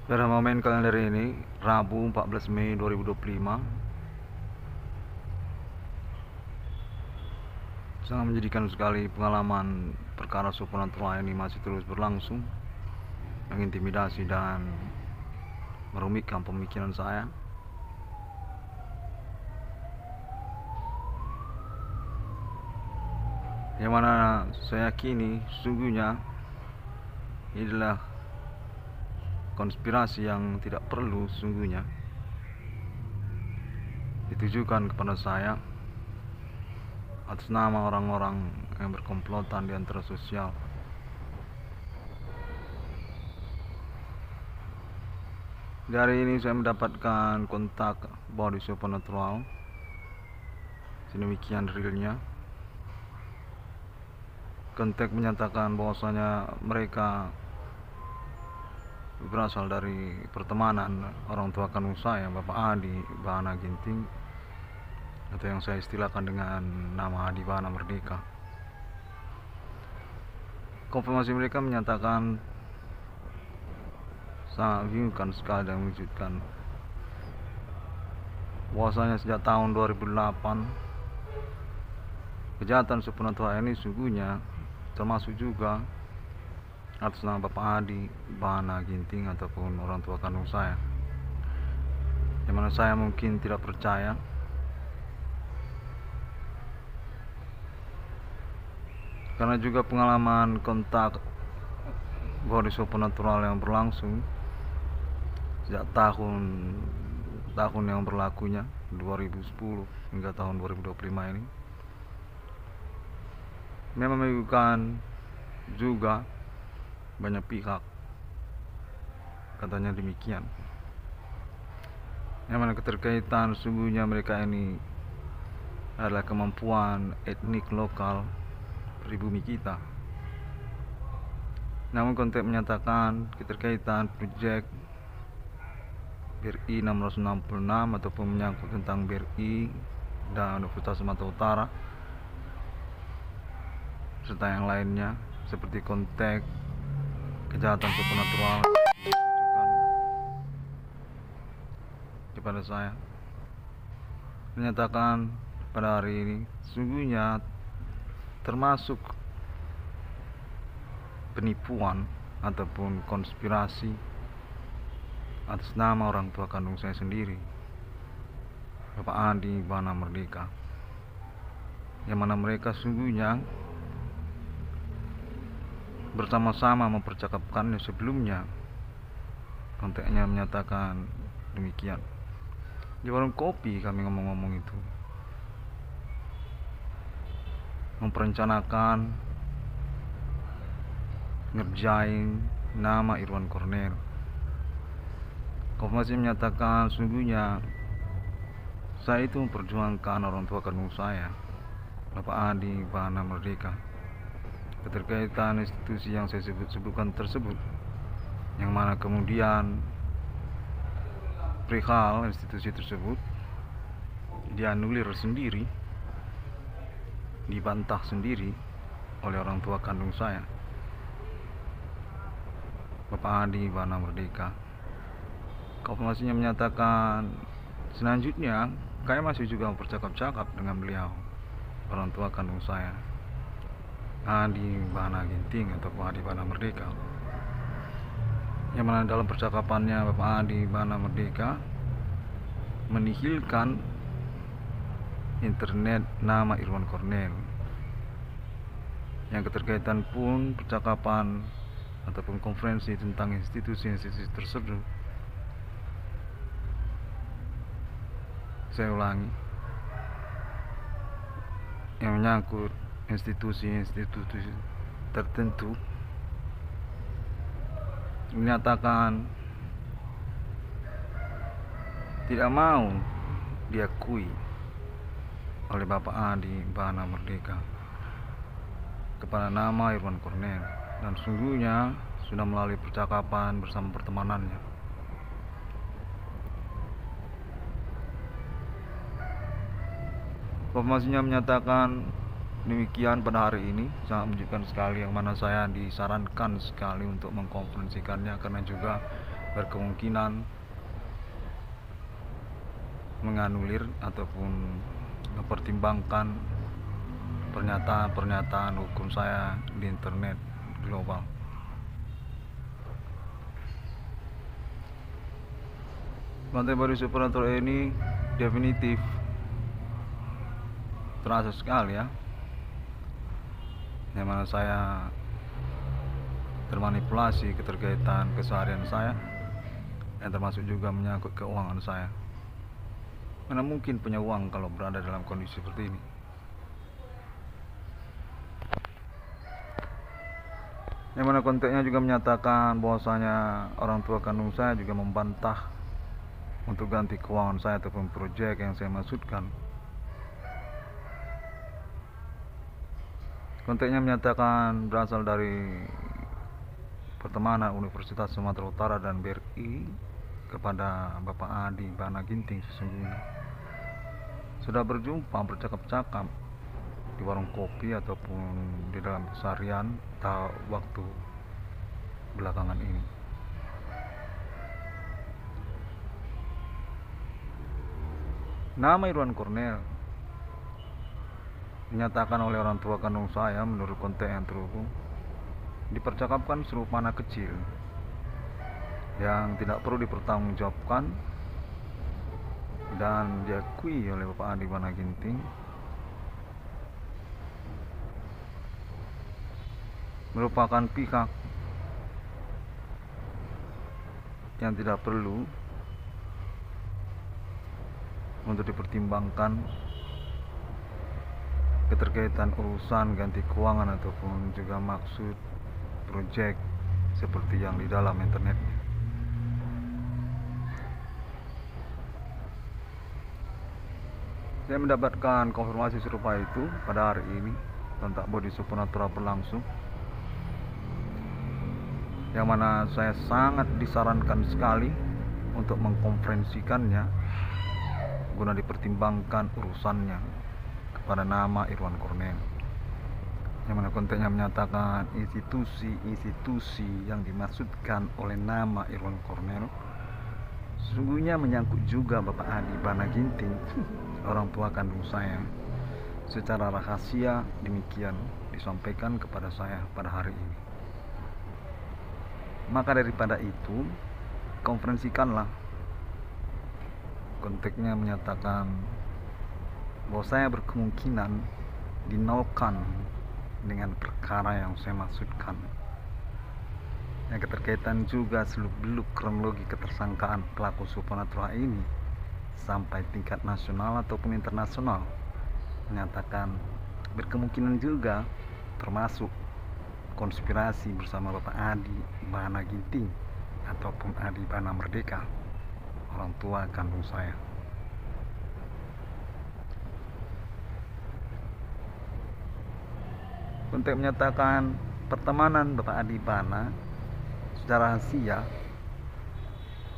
Pada momen kalender ini, Rabu 14 Mei 2025, sangat menjadikan sekali pengalaman perkara supernatural ini masih terus berlangsung, mengintimidasi dan merumitkan pemikiran saya. Yang mana saya yakini sesungguhnya ini adalah konspirasi yang tidak perlu sesungguhnya ditujukan kepada saya atas nama orang-orang yang berkomplotan di antara sosial. Dari ini saya mendapatkan kontak body supernatural, sedemikian realnya. Kontak menyatakan bahwasanya mereka berasal dari pertemanan orang tua kandung saya, Bapak Adi Bahana Ginting, atau yang saya istilahkan dengan nama Adi Bahana Merdeka. Konfirmasi mereka menyatakan sangat membingungkan sekali dan mengejutkan bahwasanya sejak tahun 2008 kejahatan supernatural ini sungguhnya termasuk juga atas nama Bapak Adi Bahana Ginting ataupun orang tua kandung saya, yang mana saya mungkin tidak percaya karena juga pengalaman kontak body supernatural yang berlangsung sejak tahun yang berlakunya 2010 hingga tahun 2025 ini memang menyebutkan juga banyak pihak, katanya demikian, yang mana keterkaitan sungguhnya mereka ini adalah kemampuan etnik lokal pribumi kita. Namun konteks menyatakan keterkaitan proyek BRI 666 ataupun menyangkut tentang BRI dan Universitas Sumatera Utara serta yang lainnya, seperti konteks kejahatan supernatural ditujukan kepada saya, menyatakan pada hari ini sungguhnya termasuk penipuan ataupun konspirasi atas nama orang tua kandung saya sendiri, Bapak Adi Bahana Merdeka, yang mana mereka sungguhnya bersama-sama mempercakapkannya sebelumnya. Konteksnya menyatakan demikian. Di warung kopi kami ngomong-ngomong itu, memperencanakan ngerjain nama Irwan Cornel. Konfirmasi menyatakan sungguhnya saya itu memperjuangkan orang tua kandung saya, Bapak Adi Bahana Merdeka, keterkaitan institusi yang saya sebutkan tersebut, yang mana kemudian perihal institusi tersebut dianulir sendiri, dibantah sendiri oleh orang tua kandung saya, Bapak Adi Bahana Merdeka. Konfirmasinya menyatakan selanjutnya saya masih juga bercakap-cakap dengan beliau, orang tua kandung saya, Adi Bahana Ginting atau Adi Bahana Merdeka, yang mana dalam percakapannya Bapak Adi Bahana Merdeka menihilkan internet nama Irwan Cornel, yang keterkaitan pun percakapan ataupun konferensi tentang institusi-institusi tersebut. Saya ulangi, yang menyangkut institusi-institusi tertentu, menyatakan tidak mau diakui oleh Bapak Adi Bahana Merdeka kepada nama Irwan Cornel, dan sungguhnya sudah melalui percakapan bersama pertemanannya. Informasinya menyatakan demikian pada hari ini, sangat menunjukkan sekali, yang mana saya disarankan sekali untuk mengkonferensikannya karena juga berkemungkinan menganulir ataupun mempertimbangkan pernyataan-pernyataan hukum saya di internet global. Konten baru supernatural ini definitif terasa sekali ya, yang mana saya termanipulasi keterkaitan keseharian saya, yang termasuk juga menyangkut keuangan saya. Mana mungkin punya uang kalau berada dalam kondisi seperti ini? Yang mana kontennya juga menyatakan bahwasanya orang tua kandung saya juga membantah untuk ganti keuangan saya ataupun proyek yang saya maksudkan. Kontennya menyatakan berasal dari pertemanan Universitas Sumatera Utara dan BRI kepada Bapak Adi Bana Ginting. Sesungguhnya sudah berjumpa, bercakap-cakap di warung kopi ataupun di dalam keseharian waktu belakangan ini. Nama Irwan Cornel dinyatakan oleh orang tua kandung saya menurut konten yang terhubung dipercakapkan serupa anak kecil yang tidak perlu dipertanggungjawabkan dan diakui oleh Bapak Adi Bana Ginting merupakan pihak yang tidak perlu untuk dipertimbangkan keterkaitan urusan ganti keuangan ataupun juga maksud proyek seperti yang di dalam internet. Saya mendapatkan konfirmasi serupa itu pada hari ini tentang body supernatural berlangsung, yang mana saya sangat disarankan sekali untuk mengkonferensikannya guna dipertimbangkan urusannya kepada nama Irwan Cornel, yang mana kontennya menyatakan institusi-institusi yang dimaksudkan oleh nama Irwan Cornel sesungguhnya menyangkut juga Bapak Adi Bana Ginting, orang tua kandung saya. Secara rahasia demikian disampaikan kepada saya pada hari ini. Maka daripada itu, konferensikanlah. Konteksnya menyatakan bahwa saya berkemungkinan dinolkan dengan perkara yang saya maksudkan, yang keterkaitan juga seluk-beluk kronologi ketersangkaan pelaku supernatural ini sampai tingkat nasional ataupun internasional. Menyatakan berkemungkinan juga termasuk konspirasi bersama Bapak Adi Bana Ginting ataupun Adi Bana Merdeka, orang tua kandung saya. Untuk menyatakan pertemanan Bapak Adi Bana secara rahasia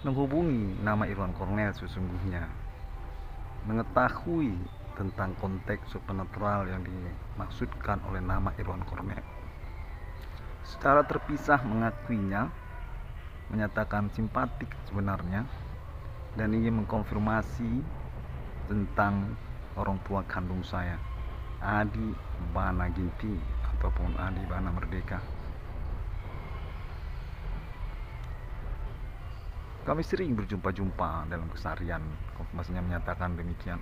menghubungi nama Irwan Cornel sesungguhnya, mengetahui tentang konteks supernatural yang dimaksudkan oleh nama Irwan Cornel. Secara terpisah mengakuinya, menyatakan simpatik sebenarnya dan ingin mengkonfirmasi tentang orang tua kandung saya, Adi Bana Ginting ataupun Adi Bana Merdeka. Kami sering berjumpa-jumpa dalam keseharian, konfirmasinya menyatakan demikian,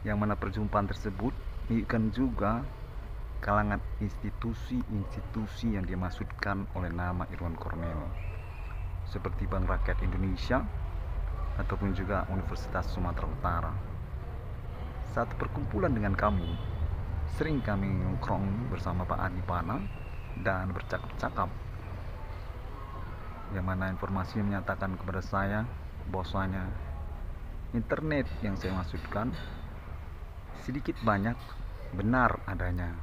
yang mana perjumpaan tersebut menunjukkan juga kalangan institusi-institusi yang dimaksudkan oleh nama Irwan Cornel, seperti Bank Rakyat Indonesia ataupun juga Universitas Sumatera Utara. Saat perkumpulan dengan kami, sering kami nongkrong bersama Pak Adi Bana dan bercakap-cakap, yang mana informasi menyatakan kepada saya bahwasanya internet yang saya maksudkan sedikit banyak benar adanya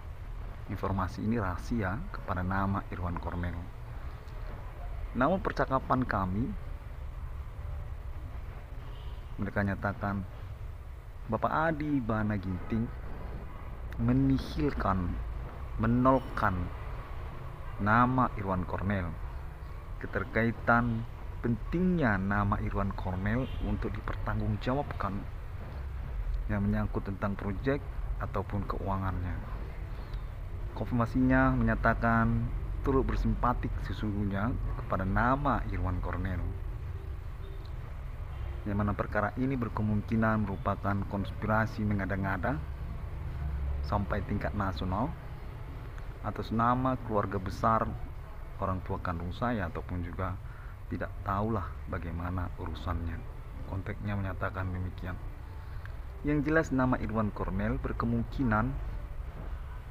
informasi ini rahasia kepada nama Irwan Cornel. Namun percakapan kami, mereka nyatakan Bapak Adi Bana Ginting menihilkan, menolkan nama Irwan Cornel keterkaitan pentingnya nama Irwan Kornel untuk dipertanggungjawabkan yang menyangkut tentang proyek ataupun keuangannya. Konfirmasinya menyatakan turut bersimpatik sesungguhnya kepada nama Irwan Kornel, yang mana perkara ini berkemungkinan merupakan konspirasi mengada-ngada sampai tingkat nasional atas nama keluarga besar orang tua kandung saya, ataupun juga tidak tahulah bagaimana urusannya. Konteksnya menyatakan demikian. Yang jelas nama Irwan Kornel berkemungkinan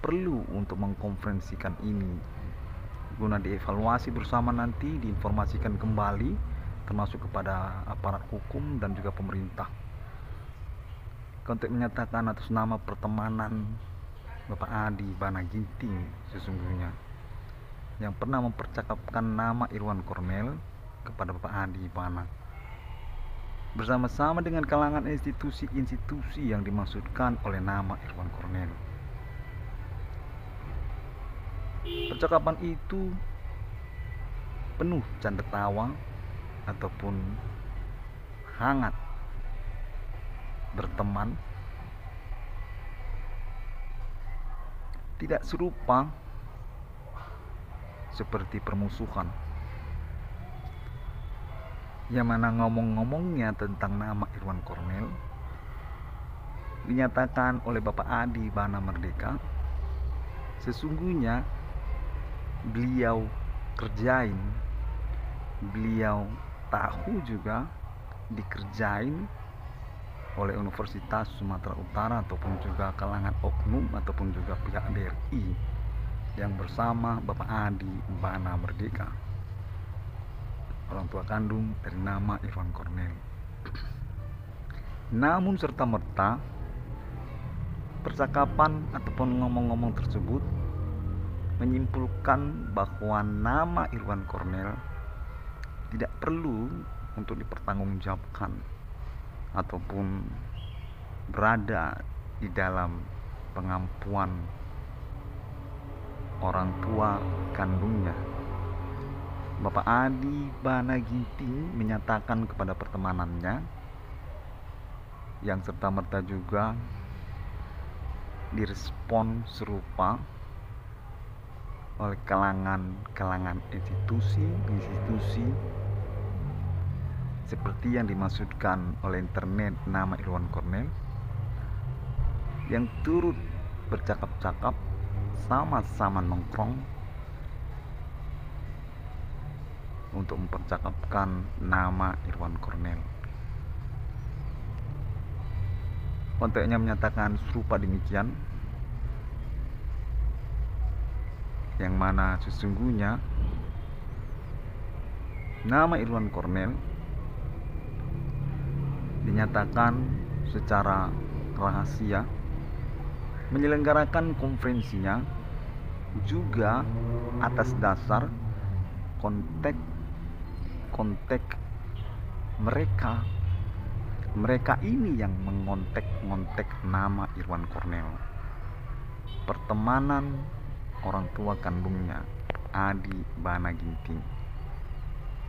perlu untuk mengkonferensikan ini guna dievaluasi bersama, nanti diinformasikan kembali termasuk kepada aparat hukum dan juga pemerintah. Konteks menyatakan atas nama pertemanan Bapak Adi Bana Ginting sesungguhnya yang pernah mempercakapkan nama Irwan Kornel kepada Bapak Adi Bana bersama-sama dengan kalangan institusi-institusi yang dimaksudkan oleh nama Irwan Kornel. Percakapan itu penuh canda tawa ataupun hangat berteman, tidak serupa seperti permusuhan, yang mana ngomong-ngomongnya tentang nama Irwan Kornel dinyatakan oleh Bapak Adi Bana Merdeka sesungguhnya beliau kerjain, beliau tahu juga dikerjain oleh Universitas Sumatera Utara ataupun juga kalangan oknum ataupun juga pihak BRI yang bersama Bapak Adi Bana Merdeka, orang tua kandung dari nama Irwan Kornel. Namun serta-merta percakapan ataupun ngomong-ngomong tersebut menyimpulkan bahwa nama Irwan Kornel tidak perlu untuk dipertanggungjawabkan ataupun berada di dalam pengampuan orang tua kandungnya. Bapak Adi Bana Ginting menyatakan kepada pertemanannya yang serta-merta juga direspon serupa oleh kalangan institusi seperti yang dimaksudkan oleh internet nama Irwan Kornel, yang turut bercakap-cakap sama-sama nongkrong untuk mempercakapkan nama Irwan Kornel. Konteksnya menyatakan serupa demikian, yang mana sesungguhnya nama Irwan Kornel dinyatakan secara rahasia menyelenggarakan konferensinya juga atas dasar konteks mereka ini yang mengontek nama Irwan Kornel, pertemanan orang tua kandungnya Adi Bana Ginting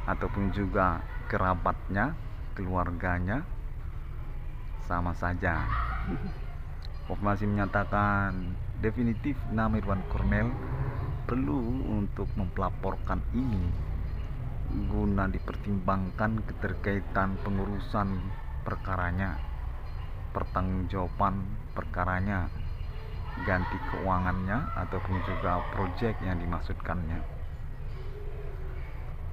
ataupun juga kerabatnya, keluarganya sama saja. Konfirmasi menyatakan definitif nama Irwan Kornel perlu untuk mempelaporkan ini guna dipertimbangkan keterkaitan pengurusan perkaranya, pertanggungjawaban perkaranya, ganti keuangannya ataupun juga proyek yang dimaksudkannya.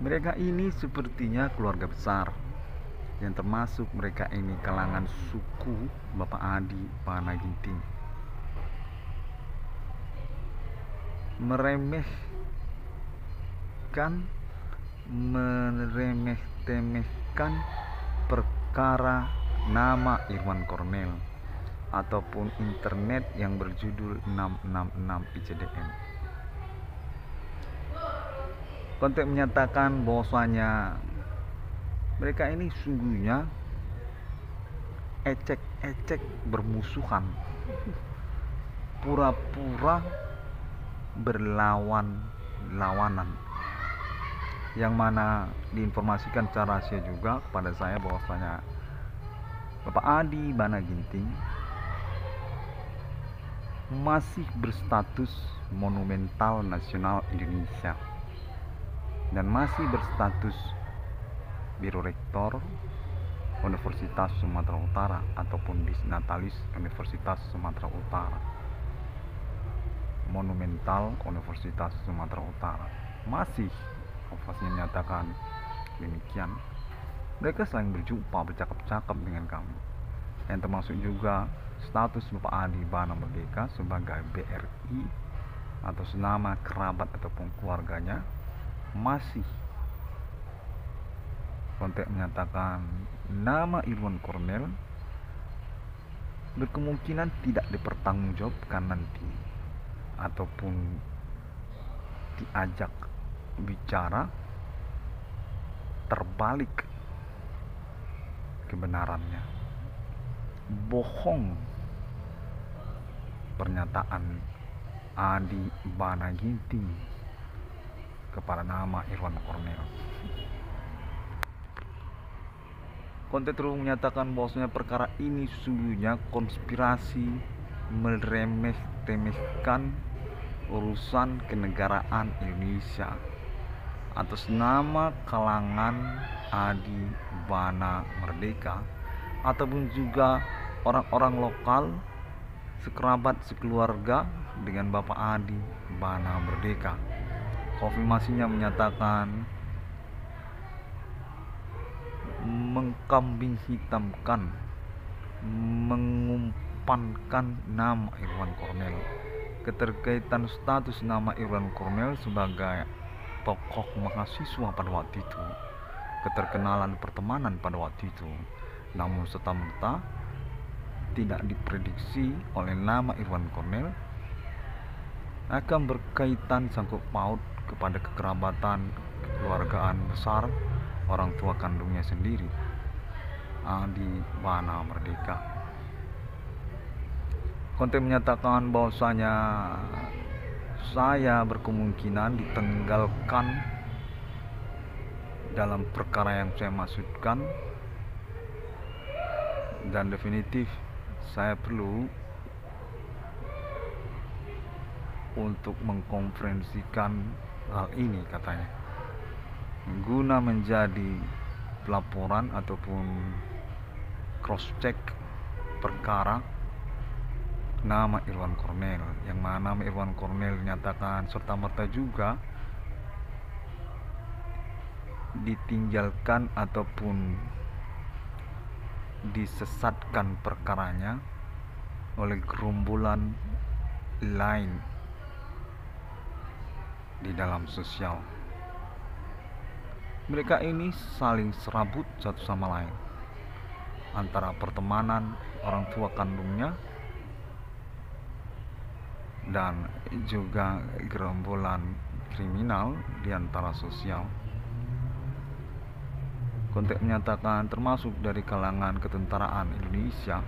Mereka ini sepertinya keluarga besar, yang termasuk mereka ini kalangan suku Bapak Adi Bana Ginting. Meremeh-temehkan perkara nama Irwan Kornel ataupun internet yang berjudul 666 ICDM. Konteks menyatakan bahwasanya mereka ini sungguhnya ecek-ecek bermusuhan, pura-pura berlawanan, yang mana diinformasikan secara rahasia juga kepada saya bahwasanya Bapak Adi Bana Ginting masih berstatus monumental nasional Indonesia dan masih berstatus Biro Rektor Universitas Sumatera Utara ataupun Disnatalis Universitas Sumatera Utara, monumental Universitas Sumatera Utara. Masih menyatakan demikian. Mereka saling berjumpa, bercakap-cakap dengan kami, yang termasuk juga status Bapak Adi Bana Merdeka sebagai BRI atau senama kerabat ataupun keluarganya masih kontak menyatakan nama Irwan Cornel berkemungkinan tidak dipertanggungjawabkan nanti ataupun diajak bicara terbalik kebenarannya. Bohong pernyataan Adi Bana Ginting kepada nama Irwan Cornel. Konten terus menyatakan bahwasanya perkara ini sesungguhnya konspirasi meremeh-temehkan urusan kenegaraan Indonesia atas nama kalangan Adi Bana Merdeka ataupun juga orang-orang lokal sekerabat sekeluarga dengan Bapak Adi Bana Merdeka. Konfirmasinya menyatakan mengkambing hitamkan, mengumpankan nama Irwan Cornel, keterkaitan status nama Irwan Cornel sebagai tokoh mahasiswa pada waktu itu, keterkenalan pertemanan pada waktu itu, namun serta-merta tidak diprediksi oleh nama Irwan Cornel akan berkaitan sangkut paut kepada kekerabatan kekeluargaan besar orang tua kandungnya sendiri, Adi Bana Merdeka. Konten menyatakan bahwasanya saya berkemungkinan ditenggalkan dalam perkara yang saya maksudkan, dan definitif saya perlu untuk mengkonferensikan hal ini, katanya, guna menjadi pelaporan ataupun cross check perkara nama Irwan Cornel, yang mana nama Irwan Cornel dinyatakan serta-merta juga ditinggalkan ataupun disesatkan perkaranya oleh gerombolan lain di dalam sosial. Mereka ini saling serabut satu sama lain, antara pertemanan orang tua kandungnya dan juga gerombolan kriminal di antara sosial. Konteks menyatakan termasuk dari kalangan ketentaraan Indonesia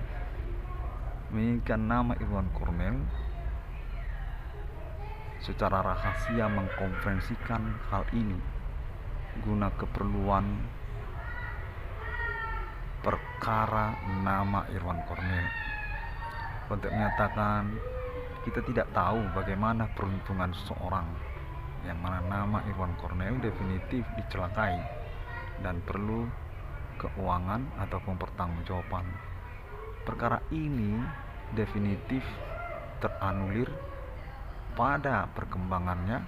menginginkan nama Irwan Cornel secara rahasia mengkonferensikan hal ini guna keperluan perkara nama Irwan Cornel. Konteks menyatakan kita tidak tahu bagaimana peruntungan seseorang yang mana nama Irwan Cornel definitif dicelakai dan perlu keuangan ataupun pertanggungjawaban. Perkara ini definitif teranulir pada perkembangannya,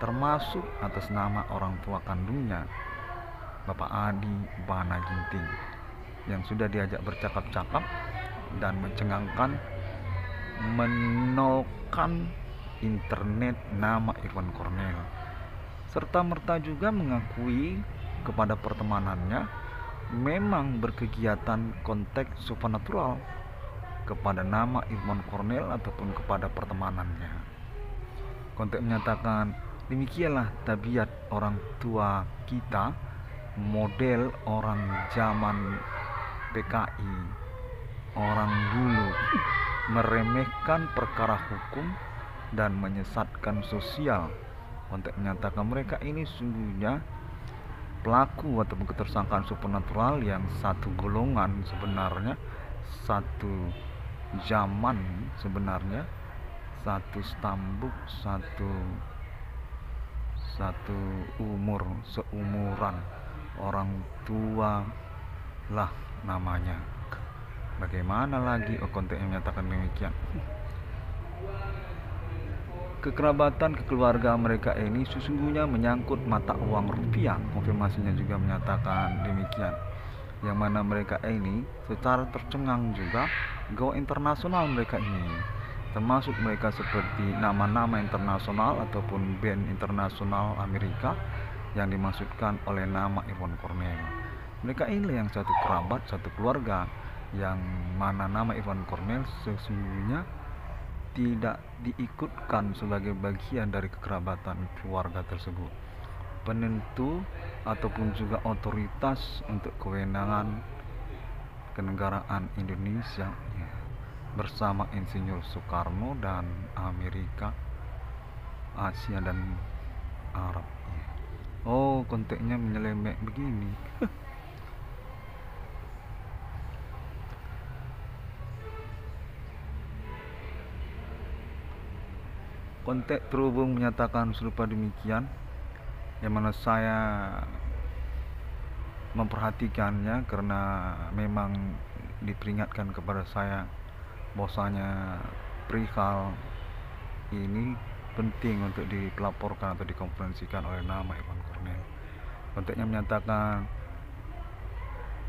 termasuk atas nama orang tua kandungnya, Bapak Adi Bana Ginting, yang sudah diajak bercakap-cakap dan mencengangkan menolkan internet nama Irwan Cornel, serta merta juga mengakui kepada pertemanannya memang berkegiatan konteks supernatural kepada nama Irwan Cornel ataupun kepada pertemanannya. Konteks menyatakan demikianlah tabiat orang tua kita, model orang zaman PKI, orang dulu, meremehkan perkara hukum dan menyesatkan sosial. Konteks menyatakan mereka ini sungguhnya pelaku ataupun ketersangkaan supernatural yang satu golongan sebenarnya, satu zaman sebenarnya, satu stambuk, satu umur, seumuran orang tua lah namanya. Bagaimana lagi kontennya menyatakan demikian? Kekerabatan kekeluarga mereka ini sesungguhnya menyangkut mata uang rupiah. Konfirmasinya juga menyatakan demikian, yang mana mereka ini secara tercengang juga go internasional mereka ini, termasuk mereka seperti nama-nama internasional ataupun band internasional Amerika yang dimaksudkan oleh nama Irwan Kornel. Mereka ini yang satu kerabat, satu keluarga, yang mana nama Irwan Kornel sesungguhnya tidak diikutkan sebagai bagian dari kekerabatan keluarga tersebut. Penentu ataupun juga otoritas untuk kewenangan kenegaraan Indonesia bersama Insinyur Soekarno dan Amerika, Asia dan Arab. Oh, konteksnya menyelemek begini. Konteks terhubung menyatakan serupa demikian, yang mana saya memperhatikannya karena memang diperingatkan kepada saya bahwasanya perihal ini penting untuk dilaporkan atau dikonferensikan oleh nama Irwan Kornel. Konteksnya menyatakan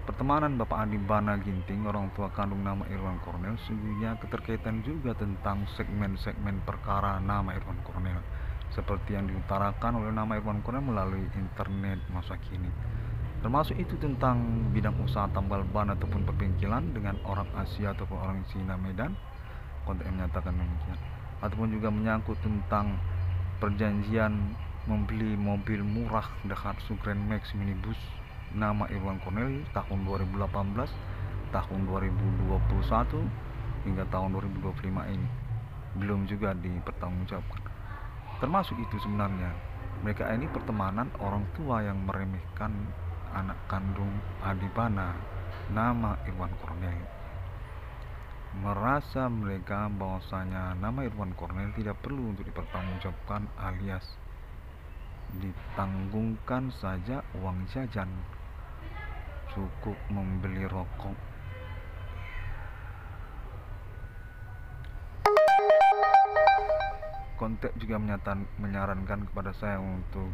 pertemanan Bapak Adi Bana Ginting, orang tua kandung nama Irwan Kornel, sungguhnya keterkaitan juga tentang segmen-segmen perkara nama Irwan Kornel, seperti yang diutarakan oleh nama Irwan Kornel melalui internet masa kini. Termasuk itu tentang bidang usaha tambal ban ataupun perbengkelan dengan orang Asia ataupun orang Cina Medan. Konteks menyatakan demikian. Ataupun juga menyangkut tentang perjanjian membeli mobil murah Daihatsu Grand Max minibus nama Irwan Kornel tahun 2018, tahun 2021 hingga tahun 2025 ini belum juga dipertanggungjawabkan. Termasuk itu sebenarnya mereka ini pertemanan orang tua yang meremehkan anak kandung Adi Bana nama Irwan Kornel, merasa mereka bahwasanya nama Irwan Kornel tidak perlu untuk dipertanggungjawabkan alias ditanggungkan saja uang jajan, cukup membeli rokok. Konteks juga menyarankan kepada saya untuk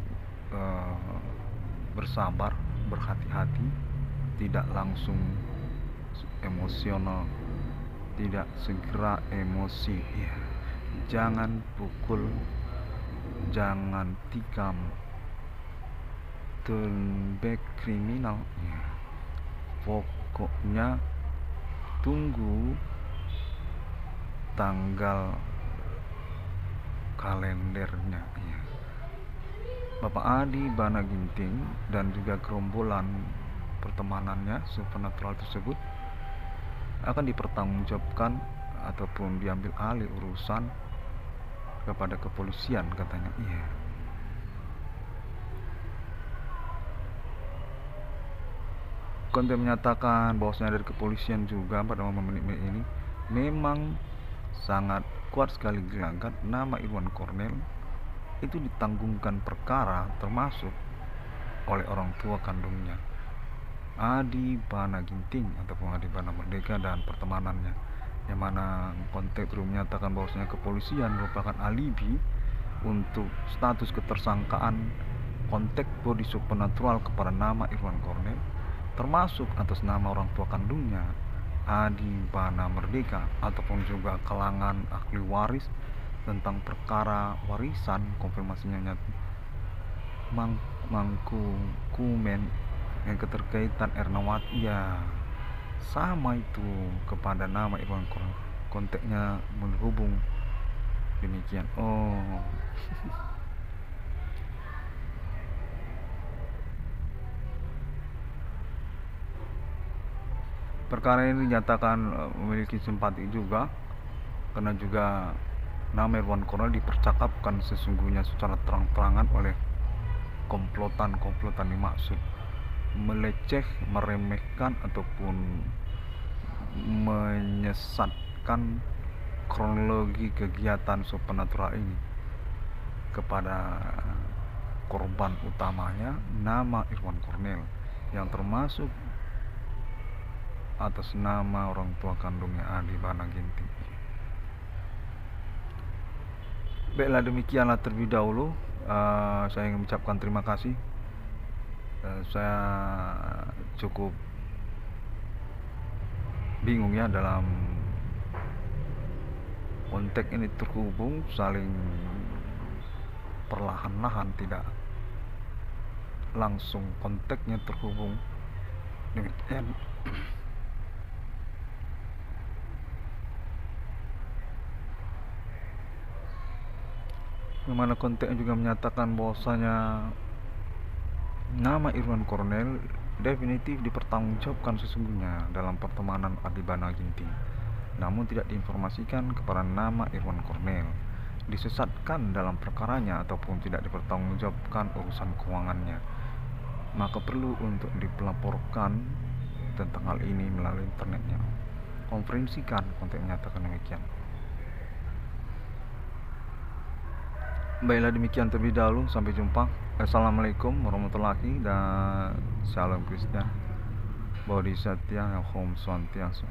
bersabar, berhati-hati, tidak langsung emosional, tidak segera emosi, ya. Jangan pukul, jangan tikam, turn back kriminal, ya. Pokoknya tunggu tanggal kalendernya, ya. Bapak Adi Bana Ginting dan juga gerombolan pertemanannya supernatural tersebut akan dipertanggungjawabkan ataupun diambil alih urusan kepada kepolisian, katanya. Iya. Konten menyatakan bahwasanya dari kepolisian juga pada menit-menit ini memang sangat kuat sekali diangkat nama Irwan Kornel itu ditanggungkan perkara termasuk oleh orang tua kandungnya Adi Bana Ginting ataupun Adi Bana Merdeka dan pertemanannya, yang mana konteks terus menyatakan bahwasanya kepolisian merupakan alibi untuk status ketersangkaan konteks body supernatural kepada nama Irwan Kornel, termasuk atas nama orang tua kandungnya Adi Bana Merdeka ataupun juga kalangan ahli waris tentang perkara warisan. Konfirmasinya Mangkumen yang keterkaitan Ernawati, ya sama itu kepada nama Irwan Kornel. Konteksnya menghubung demikian. Oh. Perkara ini dinyatakan memiliki simpati juga karena juga nama Irwan Kornel dipercakapkan sesungguhnya secara terang-terangan oleh komplotan dimaksud meleceh, meremehkan ataupun menyesatkan kronologi kegiatan supernatural ini kepada korban utamanya nama Irwan Cornel yang termasuk atas nama orang tua kandungnya Adi Bana Ginting. Baiklah, demikianlah terlebih dahulu. Saya ingin mengucapkan terima kasih. Saya cukup bingung ya dalam konteks ini terhubung saling perlahan-lahan, tidak langsung konteksnya terhubung. Demikian. Dimana konteksnya juga menyatakan bahwasanya nama Irwan Cornel definitif dipertanggungjawabkan sesungguhnya dalam pertemanan Adi Bana Ginting, namun tidak diinformasikan kepada nama Irwan Cornel, disesatkan dalam perkaranya ataupun tidak dipertanggungjawabkan urusan keuangannya, maka perlu untuk dipelaporkan tentang hal ini melalui internetnya. Konferensikan konteks menyatakan demikian. Baiklah, demikian terlebih dahulu. Sampai jumpa. Assalamualaikum warahmatullahi dan salam Kristen. Bodhisattva Om Swantiasa.